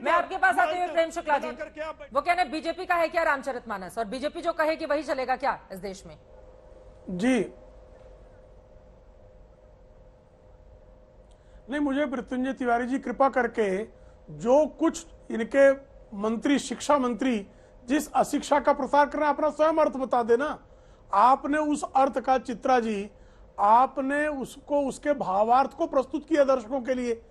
मैं आपके पास आते हुए प्रेम शुक्ला जी, वो कहने बीजेपी का है क्या रामचरितमानस, और बीजेपी जो कहे कि वही चलेगा क्या इस देश में? जी नहीं, मुझे मृत्युंजय तिवारी जी कृपा करके जो कुछ इनके मंत्री, शिक्षा मंत्री जिस अशिक्षा का प्रसार कर रहे हैं, अपना स्वयं अर्थ बता देना। आपने उस अर्थ का, चित्रा जी, आपने उसको, उसके भावार्थ को प्रस्तुत किया दर्शकों के लिए।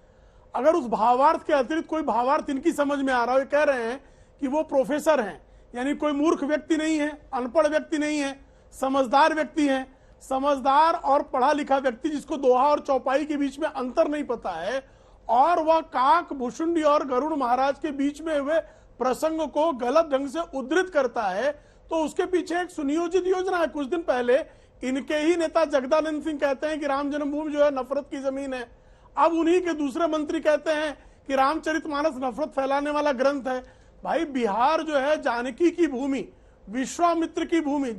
अगर उस भावार्थ के अतिरिक्त कोई भावार्थ इनकी समझ में आ रहा है, कह रहे हैं कि वो प्रोफेसर हैं, यानी कोई मूर्ख व्यक्ति नहीं है, अनपढ़ व्यक्ति नहीं है, समझदार व्यक्ति है। समझदार और पढ़ा लिखा व्यक्ति जिसको दोहा और चौपाई के बीच में अंतर नहीं पता है, और वह काक, भुषुंडी और गरुड़ महाराज के बीच में हुए प्रसंग को गलत ढंग से उद्धृत करता है, तो उसके पीछे एक सुनियोजित योजना है। कुछ दिन पहले इनके ही नेता जगदानंद सिंह कहते हैं कि राम जन्मभूमि जो है नफरत की जमीन है। अब उन्हीं के दूसरे मंत्री कहते हैं कि रामचरितमानस नफरत फैलाने वाला ग्रंथ है। भाई, बिहार जो है जानकी की भूमि, विश्वामित्र की भूमि,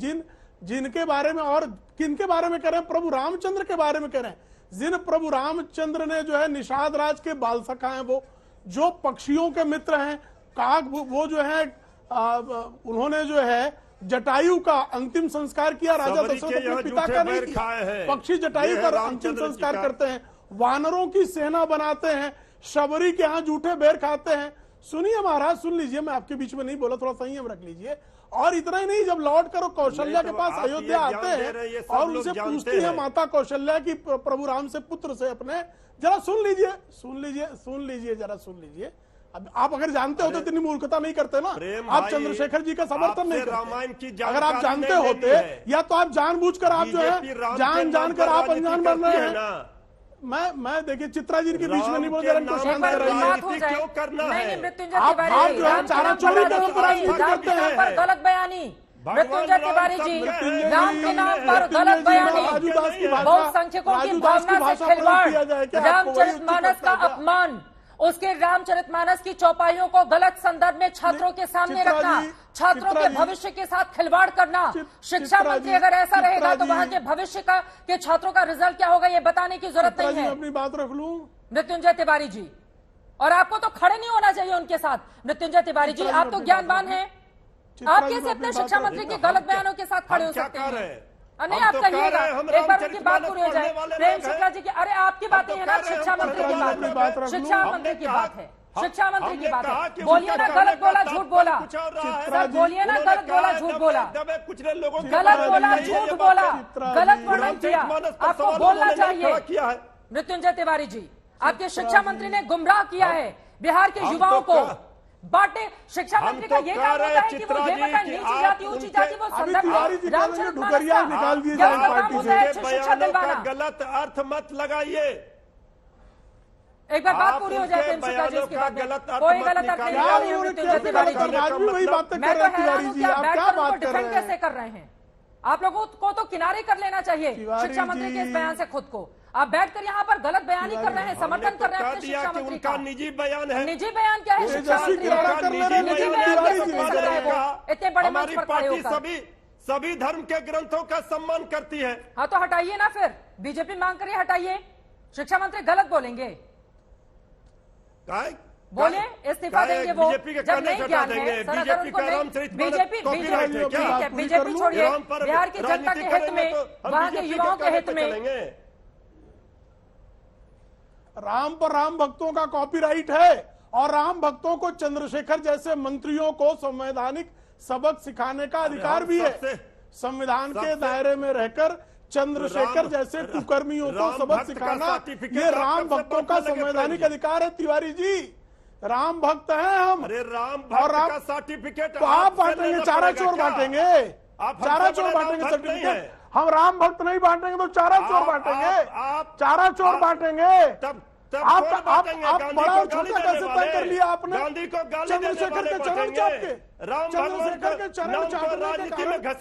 जिनके बारे में, और किनके बारे में कह रहे हैं? प्रभु रामचंद्र के बारे में कह रहे हैं। जिन प्रभु रामचंद्र ने जो है निषाद राज के बाल सखा हैं, वो जो पक्षियों के मित्र हैं, काक, वो जो है उन्होंने जो है जटायु का अंतिम संस्कार किया। राजा दशरथ अपने पिता का नहीं किया, पक्षी जटायु का अंतिम संस्कार करते हैं, वानरों की सेना बनाते हैं, शबरी के यहाँ जूठे बेर खाते हैं। सुनिए महाराज, सुन लीजिए, मैं आपके बीच में नहीं बोला, थोड़ा संयम रख लीजिए। और इतना ही नहीं, जब लौट कर कौशल्या के पास अयोध्या आते हैं और उनसे पूछती है माता कौशल्या की प्रभु राम से, पुत्र से अपने, जरा सुन लीजिए, जरा सुन लीजिए। अब आप अगर जानते होते इतनी मूर्खता नहीं करते ना, आप चंद्रशेखर जी का समर्थन नहीं करते। अगर आप जानते होते, या तो आप जानबूझकर आप जो है जानकर आप अनजान बन रहे हैं। मैं देखिए, चित्रा जी के बीच में नहीं बोल, इनको शांत कर रही है। आप जो है चारा चोरी करते हैं, गलत बयानी। मृत्युंजय तिवारी जी, राम के नाम पर गलत बयानी, बहुसंख्यकों की भावना से खिलवाड़, रामचरितमानस का अपमान, उसके रामचरितमानस की चौपाइयों को गलत संदर्भ में छात्रों के सामने रखना, छात्रों के भविष्य के साथ खिलवाड़ करना। शिक्षा मंत्री अगर ऐसा रहेगा तो वहां के भविष्य का, के छात्रों का रिजल्ट क्या होगा ये बताने की जरूरत नहीं है। अपनी बात रख लूं मृत्युंजय तिवारी जी, और आपको तो खड़े नहीं होना चाहिए उनके साथ। मृत्युंजय तिवारी जी, आप तो ज्ञानवान हैं, आप कैसे अपने शिक्षा मंत्री के गलत बयानों के साथ खड़े हो सकते हैं? नहीं, आप कहिएगा, एक बार उनकी बात पूरी हो जाए। प्रेम शुक्ला जी की, अरे आपकी बातें है ना, शिक्षा मंत्री की बात है, शिक्षा मंत्री की बात है, शिक्षा मंत्री की बात है। बोलिए ना गलत बोला, झूठ बोला, बोलिए ना गलत बोला, झूठ बोला, गलत बोला, झूठ बोला, गलत वर्णन किया, आपको बोलना चाहिए। मृत्युंजय तिवारी जी, आपके शिक्षा मंत्री ने गुमराह किया है बिहार के युवाओं को। बाटे, शिक्षा मंत्री का ये काम होता है कि वो ये बताए नीची जाति ऊंची जाति, वो संदर्भ निकाल दिए जाए पार्टी से। शिक्षा दिलवाना, गलत अर्थ मत लगाइए। एक बार बात पूरी हो जाए प्रेम शुक्ला जी, इसके बाद कोई गलत अर्थ नहीं निकाल रही। मैं तो हैरान हूं कि आप बैठकर उनको डिफेंड कैसे कर रहे हैं। आप लोगों को तो किनारे कर लेना चाहिए शिक्षा मंत्री के इस बयान से खुद को। आप बैठकर यहाँ पर गलत बयानी कर रहे हैं, समर्थन कर रहे हैं अपने शिक्षा मंत्री का। निजी बयान है, निजी बयान क्या है? शिक्षा मंत्री निजी बयान कैसे दे सकता है वो इतने बड़े मंच पर खड़े होकर? सभी धर्म के ग्रंथों का सम्मान करती है। हाँ तो हटाइए ना, फिर बीजेपी मांग करिए, हटाइए। शिक्षा मंत्री गलत बोलेंगे, बोलिए, इस्तीफा देंगे वो जब नहीं ज्ञान है। सर अगर उनको नहीं, बीजेपी छोड़िए, बिहार की जनता के हित में, वहां के युवाओं के हित में, राम पर राम भक्तों का कॉपीराइट है, और राम भक्तों को चंद्रशेखर जैसे मंत्रियों को संवैधानिक सबक सिखाने का अधिकार भी है। संविधान के दायरे में रहकर चंद्रशेखर जैसे कुकर्मियों को सबक सिखाना, ये राम भक्तों का संवैधानिक अधिकार है। तिवारी जी, राम भक्त हैं हम। अरे राम और भक्त का सर्टिफिकेट तो आप बांटेंगे, चारा चोर बांटेंगे, चारा चोर बांटेंगे सर्टिफिकेट। हम राम भक्त नहीं बांटेंगे तो चारा चोर बांटेंगे, चारा चोर बांटेंगे। आप बड़ा और छोटा कैसे तय कर लिया आपने? चंद्रशेखर के चरण चाप के, चंद्रशेखर के चरण चापने के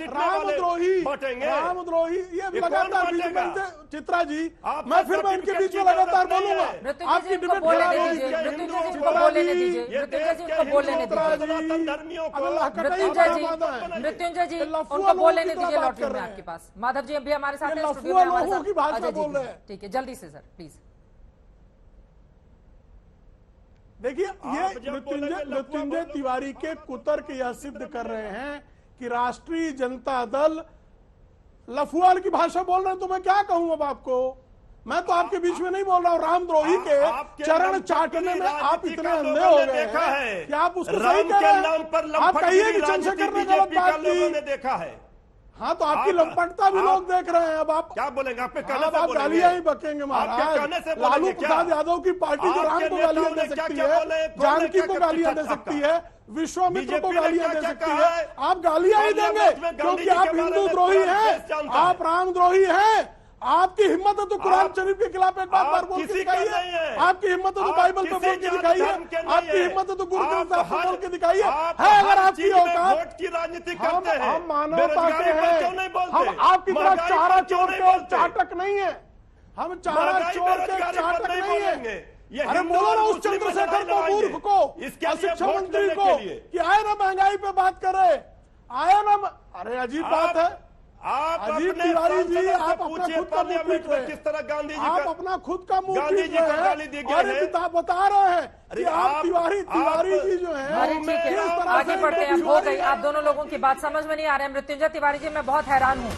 कारण रामद्रोही ये लगातार बीच में। चित्रा जी, मैं फिर मैं इनके बीच में लगातार बोलूंगा, आपकी डिबेट खराब होगी। मृत्युंजय जी उनको बोल लेने दीजिए, लॉटरी में आपके पास। माधव जी अभी हमारे साथ हैं स्टूडियो में, हमारे साथ। ठीक है, जल्दी से सर प्लीज। देखिए ये आप जब बोलेंगे मृत्युंजय लफुआ तिवारी के कुतर्क यह सिद्ध कर रहे हैं कि राष्ट्रीय जनता दल लफुआल की भाषा बोल रहे हैं। तो मैं क्या कहूं अब आपको, मैं तो आपके बीच में नहीं बोल रहा हूं। रामद्रोही के आपके चरण नाम चाटने में आप राजनीति इतने का अंधे लोगों हो ने गए देखा हैं है कि आप उसको सही राम कह के रहे हैं। नाम पर आप कहिए कि लंपटगिरी चंद्रशेखर ने गलत बीजेपी का बात लोगों की। ने देखा है। हाँ तो आपकी आप- लंपटता भी आप- लोग देख रहे हैं। अब आप क्या बोलेंगे? आप पे कहने अब से आप बोलेंगे? गालियां ही बकेंगे आपके महाराज। कहने से लालू बोलेंगे क्या? प्रसाद यादव की पार्टी जो राम आपके को गालियां नेताओं दे ने क्या सकती क्या है, बोले? कौन जानकी ने को क्या गालियां दे कहा सकती आपका? है, विश्वामित्र को बीजेपी ने गालियां दे क्या सकती कहा है। है? आप गालियां ही देंगे पार्लियामेंट में क्योंकि गांधी जी आप के बारे हिंदू में द्रोही पूरा हैं, देश जानता है। आप रामद्रोही हैं। आपकी हिम्मत है तो कुरान आप- शरीफ के खिलाफ एक बार आप बोल के किसी का नहीं दिखाइए। है। आपकी हिम्मत है तो आप बाइबल पे किसी बोल के जाति दिखाइए। धर्म के नहीं आपकी है। हिम्मत है तो गुरु आप ग्रंथ साहब पे हर- बोल के दिखाइए। आप है अगर हर आपकी चीज में औकात, वोट की राजनीति करते हैं। हम मानवता के बेरोजगारी पर हैं, क्यों नहीं बोलते? हम आपकी तरह महंगाई चारा पर क्यों चोर नहीं के और बोलते? चाटक नहीं है। हम चारा महंगाई चोर के बेरोजगारी पर चाटक नहीं नहीं बोलेंगे। है। ये अरे हिंदू बोलो और ना उस मुस्लिम में चंद्रशेखर लड़ाई को, मूर्ख को, लगाएंगे। इसके लिए शिक्षा वोट मंत्री लेने को के लिए। कि आए ना महंगाई पे बात करे, आया ना। अरे अजीब बात है। आप अजीब अपने तिवारी जी, सांसदों से आप अपना पूछिए खुद का मुंह पार्लियामेंट पीट में रहे किस तरह गांधी जी आप का अपना खुद का मुंह गांधी पीट जी को रहे गाली दी हैं गई और है। ये बता रहे हैं कि अरे आप तिवारी जी जो हैं अरे ठीक है, किस तरह आगे से बढ़ते हैं। अब हो तिवारी गई, आप दोनों लोगों की बात समझ में नहीं आ रही है। मृत्युंजय तिवारी जी, मैं बहुत हैरान हूं।